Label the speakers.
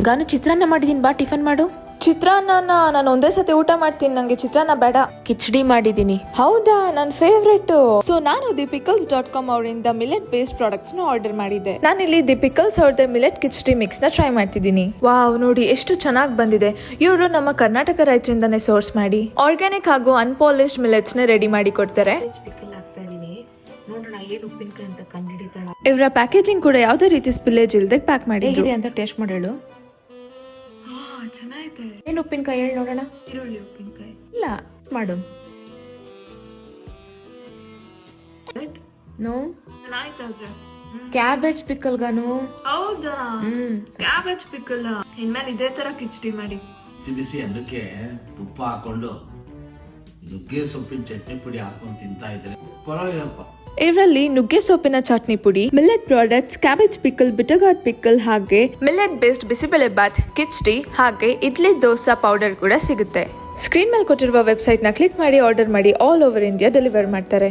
Speaker 1: ಗಾನು ಚಿತ್ರಾನ್ನ ಮಾಡಿದೀನಿ, ಬಾ ಟಿಫನ್ ಮಾಡು.
Speaker 2: ಚಿತ್ರಾನ್ನ ನಾನು ಒಂದೇ ಸತಿ ಊಟ ಮಾಡ್ತೀನಿ, ನಂಗೆ ಚಿತ್ರಾನ್ನ ಬೇಡ.
Speaker 1: ಕಿಚಡಿ ಮಾಡಿದೀನಿ.
Speaker 2: ಹೌದಾ, ನನ್ನ ಫೇವ್ರೇಟ್. ಸೊ ನಾನು thepickles.com ಅವರಿಂದ ಮಿಲೆಟ್ ಬೇಸ್ಡ್ ಪ್ರಾಡಕ್ಟ್ಸ್ ನ ಆರ್ಡರ್ ಮಾಡಿದ್ದೆ. ನಾನಿಲ್ಲಿ ದಿ ಪಿಕಲ್ಸ್ ಅವ್ರದ್ದು ಮಿಲೆಟ್ ಕಿಚಡಿ ಮಿಕ್ಸ್ ನ ಟ್ರೈ ಮಾಡ್ತಿದ್ದೀನಿ. ವಾವ್, ನೋಡಿ ಎಷ್ಟು ಚೆನ್ನಾಗಿ ಬಂದಿದೆ. ಇವರು ನಮ್ಮ ಕರ್ನಾಟಕ ರೈತರಿಂದಾನೇ ಸೋರ್ಸ್ ಮಾಡಿ ಆರ್ಗ್ಯಾನಿಕ್ ಹಾಗೂ ಅನ್ಪಾಲಿಶ್ಡ್ ಮಿಲೆಟ್ಸ್ ನ ರೆಡಿ ಮಾಡಿ ಕೊಡ್ತಾರೆ. ಇವರ ಪ್ಯಾಕೇಜಿಂಗ್ ಕೂಡ ಯಾವುದೇ ರೀತಿ ಸ್ಪಿಲ್ಲೇಜ್ ಇಲ್ಲದೆ ಪ್ಯಾಕ್ ಮಾಡಿ
Speaker 1: ಅಂತ ಟೇಸ್ಟ್ ಮಾಡಿ ಹೇಳು.
Speaker 2: ಚೆನ್ನಾಗಿದೆ.
Speaker 1: ಏನ್ ಉಪ್ಪಿನಕಾಯಿ ಹೇಳಿ ನೋಡೋಣ.
Speaker 2: ಈರುಳ್ಳಿ ಉಪ್ಪಿನಕಾಯಿ
Speaker 1: ಇಲ್ಲ, ಮಾಡು. ನೋ, ಕ್ಯಾಬೇಜ್ ಪಿಕಲ್ ಗಾನು.
Speaker 2: ಹೌದಾ, ಕ್ಯಾಬೇಜ್ ಪಿಕಲ್. ಇನ್ಮೇಲೆ ಇದೇ ತರ ಕಿಚಡಿ ಮಾಡಿ.
Speaker 3: ಬಿಸಿ ಅನ್ನಕ್ಕೆ ತುಪ್ಪ ಹಾಕೊಂಡು ನುಗ್ಗೆ ಸೊಪ್ಪಿನ ಚಟ್ನಿ ಪುಡಿ ಹಾಕೊಂಡು ತಿಂತಾ ಇದ್ರೆ ಪರವಾಗಿಲ್ಲಪ್ಪ.
Speaker 2: ಇವರಲ್ಲಿ ನುಗ್ಗೆ ಸೊಪ್ಪಿನ ಚಟ್ನಿ ಪುಡಿ, millet products, cabbage pickle, bitter gourd pickle, ಹಾಗೆ ಮಿಲೆಟ್ ಬೇಸ್ಡ್ ಬಿಸಿಬೇಳೆ ಬಾತ್, ಕಿಚಡಿ, ಹಾಗೆ ಇಡ್ಲಿ ದೋಸಾ ಪೌಡರ್ ಕೂಡ ಸಿಗುತ್ತೆ. ಸ್ಕ್ರೀನ್ ಮೇಲೆ ಕೊಟ್ಟಿರುವ ವೆಬ್ಸೈಟ್ ನ ಕ್ಲಿಕ್ ಮಾಡಿ ಆರ್ಡರ್ ಮಾಡಿ. ಆಲ್ ಓವರ್ ಇಂಡಿಯಾ ಡೆಲಿವರ್ ಮಾಡ್ತಾರೆ.